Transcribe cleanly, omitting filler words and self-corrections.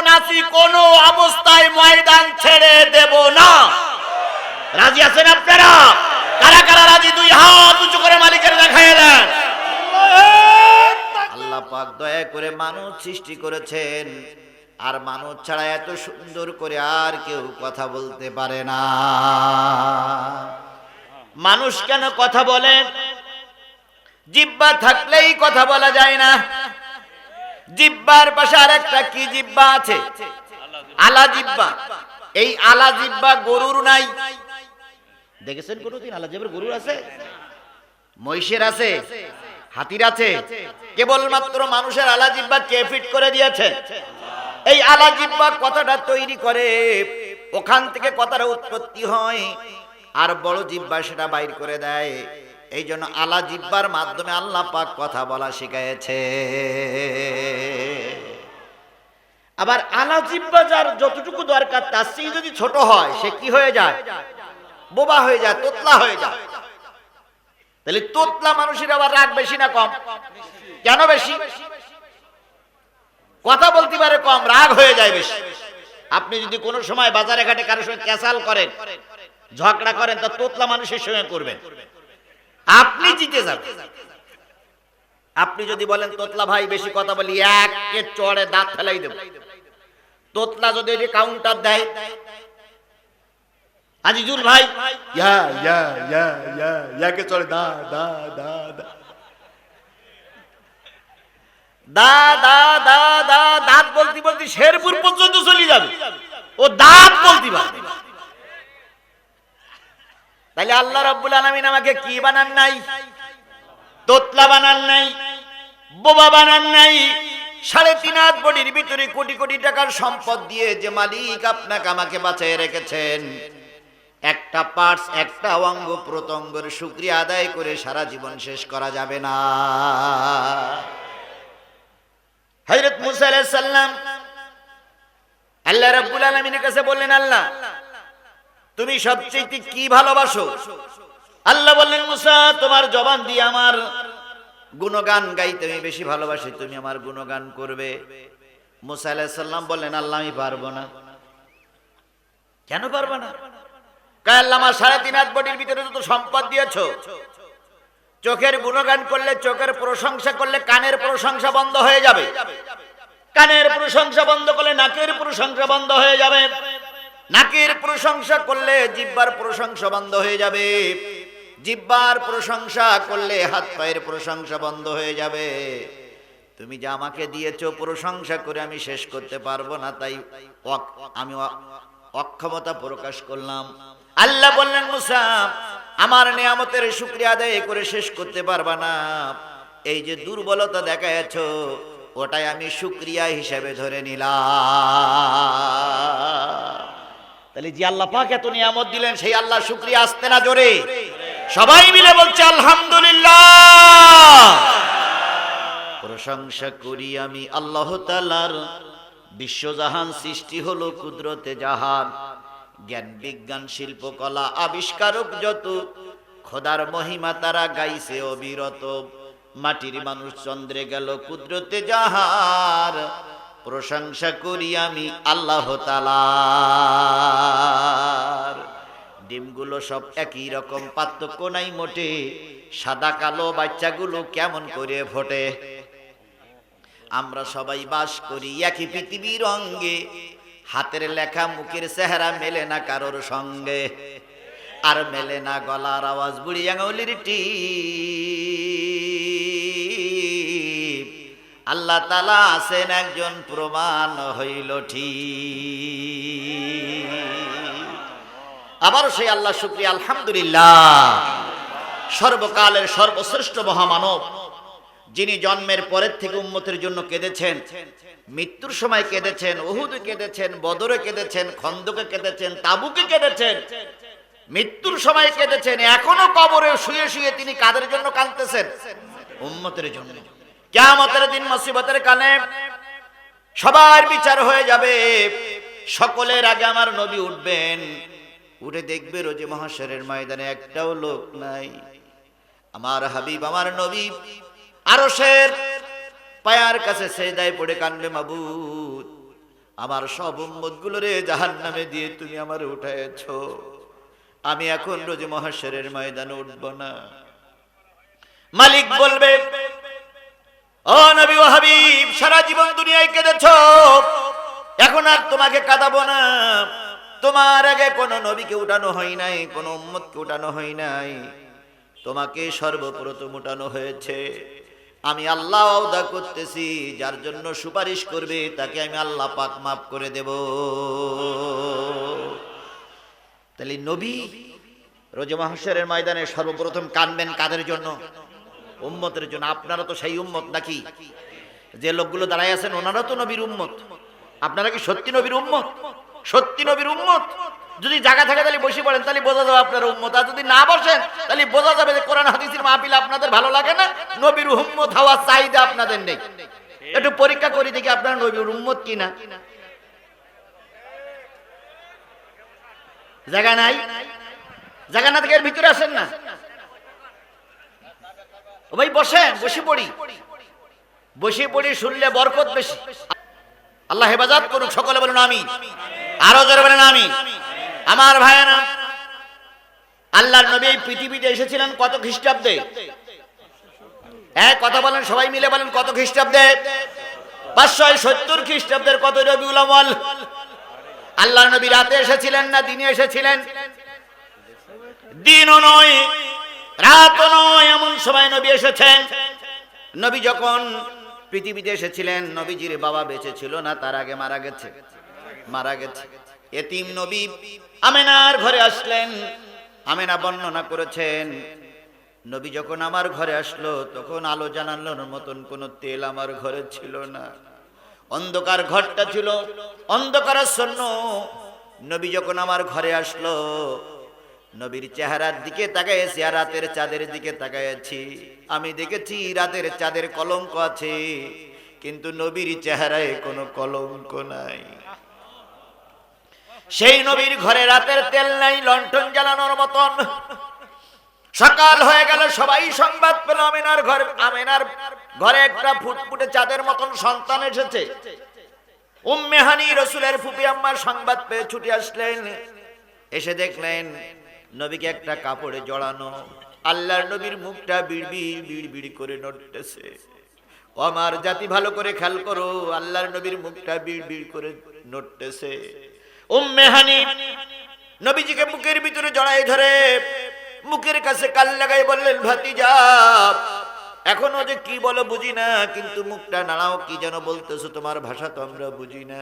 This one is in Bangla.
নাচি, কোনো অবস্থায় ময়দান ছেড়ে দেব না। রাজি আছেন আপনারা? কারা কারা রাজি? দুই হাত উঁচু করে মালিকের দেখায় দেন। আল্লাহ পাক দয়া করে মানুষ সৃষ্টি করেছেন, আর মানুষ ছাড়া এত সুন্দর করে আর কেউ কথা বলতে পারে না। মানুষ কেন কথা বলে? জিহ্বা থাকলেই কথা বলা যায় না। জিহ্বার পাশে আরেকটা কি জিহ্বা আছে? আলা জিহ্বা। এই আলা জিহ্বা গরুর নাই। দেখেছেন কোনদিন আলা জিহ্বার? গরুর আছে, মহিষের আছে, হাতির আছে। কেবলমাত্র মানুষের আলা জিহ্বা কে ফিট করে দিয়েছে? এই আলা জিহ্বা কথাটা তৈরি করে, ওখান থেকে কথাটা উৎপত্তি হয়, আর বড় জিহ্বা সেটা বাইর করে দেয়। এই জন্য আলা জিহ্বার মাধ্যমে আল্লাহ পাক কথা বলা শিখায়েছে। আবার আলা জিহ্বা যার যতটুকু দরকার তার চেয়ে যদি ছোট হয়, সে কি হয়ে যায়? বোবা হয়ে যায়, তোতলা হয়ে যায়। তাহলে তোতলা মানুষের আবার রাগ বেশি না কম? কেন বেশি? কথা বলতে পারে কম, রাগ হয়ে যায় বেশি। আপনি যদি কোনো সময় বাজারে ঘাটে কারোর সঙ্গে ক্যাসাল করেন, ঝগড়া করেন, তা তোতলা মানুষের সঙ্গে করবেন, আপনি জিতে যাবেন। আপনি যদি বলেন তোতলা ভাই বেশি কথা বলি, একে চড়ে দাঁত ফেলাই দেব। তোতলা যদি কাউন্টার দেয়, আজিজুল ভাই ইয়া ইয়া ইয়া ইয়া ইয়াকে চড়ে দা দা দা দা দা দা দা দা দাঁত বলতে বলতে শেরপুর পর্যন্ত চলে যাবে, ও দাঁত বলতে পারবে। তাহলে আল্লাহ রাব্বুল আলামিন আমাকে কি বানান নাই? তোতলা বানান নাই, বোবা বানান নাই। 3.5 হাত বডির ভিতরে কোটি কোটি টাকার সম্পদ দিয়ে যে মালিক আপনাকে আমাকে বাঁচিয়ে রেখেছেন, একটা পার্টস, একটা অঙ্গ প্রত্যঙ্গের শুকরিয়া আদায় করে সারা জীবন শেষ করা যাবে না। হযরত মুসা আলাইহিস সালাম আল্লাহ রাব্বুল আলামিনের কাছে বললেন, আল্লাহ তুমি সবচেয়ে কি ভালোবাসো? আল্লাহ বললেন, মুসা তোমার জবান দিয়ে আমার গুণগান গাইতে আমি বেশি ভালোবাসি, তুমি আমার গুণগান করবে। মুসা আলাইহিস সালাম বললেন, আল্লাহ আমি পারবো না। কেন পারবো না? কাল আমার 3.5 হাত বডির ভিতরে যত সম্পদ দিয়েছো, চোখের গুণগান করলে, চোখের প্রশংসা করলে কানের প্রশংসা বন্ধ হয়ে যাবে, কানের প্রশংসা বন্ধ করলে নাকের প্রশংসা বন্ধ হয়ে যাবে, নাকের প্রশংসা করলে জিহ্বার প্রশংসা বন্ধ হয়ে যাবে, জিহ্বার প্রশংসা করলে হাত পায়ের প্রশংসা বন্ধ হয়ে যাবে। তুমি যা আমাকে দিয়েছো প্রশংসা করে আমি শেষ করতে পারবো না, তাই আমি অক্ষমতা প্রকাশ করলাম। আল্লাহ বললেন, মুসা আমার নিয়ামতের শুকরিয়া আদায় করে শেষ করতে পারবা না, এই যে দুর্বলতা দেখাচ্ছো ওটাই আমি শুকরিয়া হিসেবে ধরে নিলাম। তাহলে যে আল্লাহ পাক এত নিয়ামত দিলেন, সেই আল্লাহ শুকরিয়া আসতে না জোরে? সবাই মিলে বলছে আলহামদুলিল্লাহ। প্রশংসা করি আমি আল্লাহ তাআলার, বিশ্বজাহান সৃষ্টি হলো কুদরতে জাহান, জ্ঞান বিজ্ঞান শিল্পকলা আবিষ্কারক যত, খোদার মহিমা তারা গাইছে অবিরত। মাটির মানুষ চন্দ্রে গেল কুদরতে জাহার, প্রশংসা করি আমি আল্লাহ তাআলার। ডিমগুলো সব একই রকম, পার্থক্য নাই মোটে, সাদা কালো বাচ্চাগুলো কেমন করে ফোটে। আমরা সবাই বাস করি একই পৃথিবীর অঙ্গে, হাতের লেখা মুখের চেহারা মেলে না কারোর সঙ্গে, আর মেলে না গলার আওয়াজ বুড়ি আঙুলির টিপ। আল্লাহ তাআলা আছেন একজন, প্রমাণ হইল ঠিক। আবার সেই আল্লাহ শুকরিয়া আলহামদুলিল্লাহ। সর্বকালের সর্বশ্রেষ্ঠ মহামানব, যিনি জন্মের পরের থেকে উম্মতের জন্য কেঁদেছেন, মৃত্যুর সময় কেঁদেছেন, উহুদে কেঁদেছেন, বদরে কেঁদেছেন, খন্দকে কেঁদেছেন, তাবুকে কেঁদেছেন, মৃত্যুর সময় কেঁদেছেন, এখনো কবরে শুয়ে শুয়ে তিনি কাদের জন্য কাঁদতেছেন? উম্মতের জন্য। কিয়ামতের দিন মুসিবতের কালে সবার বিচার হয়ে যাবে, সকলের আগে আমার নবী উঠবেন, উঠে দেখবে রোজে মহাশরের ময়দানে একটাও লোক নাই। আমার হাবিব, আমার নবী আরশের পায়ার কাছে সেজদায় পড়ে কাঁদবে, মাবুদ আমার সব উম্মত গুলোরে জাহান্নামে দিয়ে তুমি আমারে উঠাইছো, আমি এখন রোজ মহাশরের ময়দানে উঠব না। মালিক বলবে, ও নবী ও হাবিব, সারা জীবন দুনিয়ায় কেঁদেছো, এখন আর তোমাকে কাঁদাবো না। তোমার আগে কোনো নবীকে উঠানো হয় নাই, কোনো উম্মতকে উঠানো হয় নাই, তোমাকে সর্বপ্রথম উঠানো হয়েছে। আমি আল্লাহ ওয়াদা করতেছি, যার জন্য সুপারিশ করবে তাকে আমি আল্লাহ পাক মাফ করে দেব। তাহলে নবী রোজে মাহশরের ময়দানে সর্বপ্রথম কাঁদবেন কাদের জন্য? উম্মতের জন্য। আপনারা তো সেই উম্মত নাকি? যে লোকগুলো দাঁড়ায় আছেন ওনারা তো নবীর উম্মত। আপনারা কি সত্যি নবীর উম্মত? সত্যি নবীর উম্মত? যদি জায়গা থাকে তাহলে বসে পড়েন, তাহলে বোঝা যাবে আপনার উম্মত। আর যদি না বসেন তাহলে বোঝা যাবে যে কোরআন হাদিসের মাহফিল আপনাদের ভালো লাগে না, নবীর উম্মত হওয়ার চাহিদা আপনাদের নেই। একটু পরীক্ষা করি দেখি আপনারা নবীর উম্মত কিনা। জায়গা নাই? জায়গা না থেকে এর ভিতরে আসেন না। ও ভাই বসেন, বসে পড়ি, বসে পড়ি, শুনলে বরকত বেশি। আল্লাহ হেফাজত করুক। সকলে বলুন আমিন। আরো জোরে বলেন আমিন। আমার ভাইয়েরা, আল্লাহর নবী এই পৃথিবীতে এসেছিলেন কত খ্রিস্টাব্দে? কথা বলেন, সবাই মিলে বলেন, কত খ্রিস্টাব্দে? 570 খ্রিস্টাব্দের কত রবিউল আউয়াল? আল্লাহর নবী রাতে এসেছিলেন না দিনে এসেছিলেন? দিনও নয় রাতও নয়, এমন সময় নবী এসেছেন। নবী যখন পৃথিবীতে এসেছিলেন, নবীজির বাবা বেঁচে ছিল না, তার আগে মারা গেছে। এতিম নবী আমেনার ঘরে আসলেন। আমেনা বর্ণনা করেছেন, নবী যখন আমার ঘরে আসলো তখন আলো জ্বালানোর মতন কোন তেল আমার ঘরে ছিল না, অন্ধকার ঘরটা ছিল, অন্ধকারাচ্ছন্ন। নবী যখন আমার ঘরে আসলো, নবীর চেহারার দিকে তাকাইছি আর রাতের চাঁদের দিকে তাকাইছি। আমি দেখেছি রাতের চাঁদের কলঙ্ক আছে, কিন্তু নবীর চেহারায় কোনো কলঙ্ক নাই। সেই নবীর ঘরে রাতের তেল নাই, লণ্ঠন জ্বালানোর মতন। সকাল হয়ে গেল, সবাই সংবাদ পেল আমেনার ঘরে একটা ফুটফুটে চাঁদের মতন সন্তান এসেছে। উম্মে হানি রাসূলের ফুপি আম্মার সংবাদ পেয়ে ছুটে আসলেন। এসে দেখলেন নবীকে একটা কাপড়ে জড়ানো। আল্লাহর নবীর মুখটা বিড়বিড় করে নড়তেছে। ও আমার জাতি, ভালো করে খেয়াল করো, আল্লাহর নবীর মুখটা বিড়বিড় করে নড়তেছে। উম্মে হানি নবীজিকে মুখের ভিতরে জড়াই ধরে মুখের কাছে কাল লাগাই বললেন, ভাতিজা, এখনো যে কি বলো বুঝি না, কিন্তু মুখটা নাড়াও, কি যেন বলতেছো, তোমার ভাষা তো আমরা বুঝি না।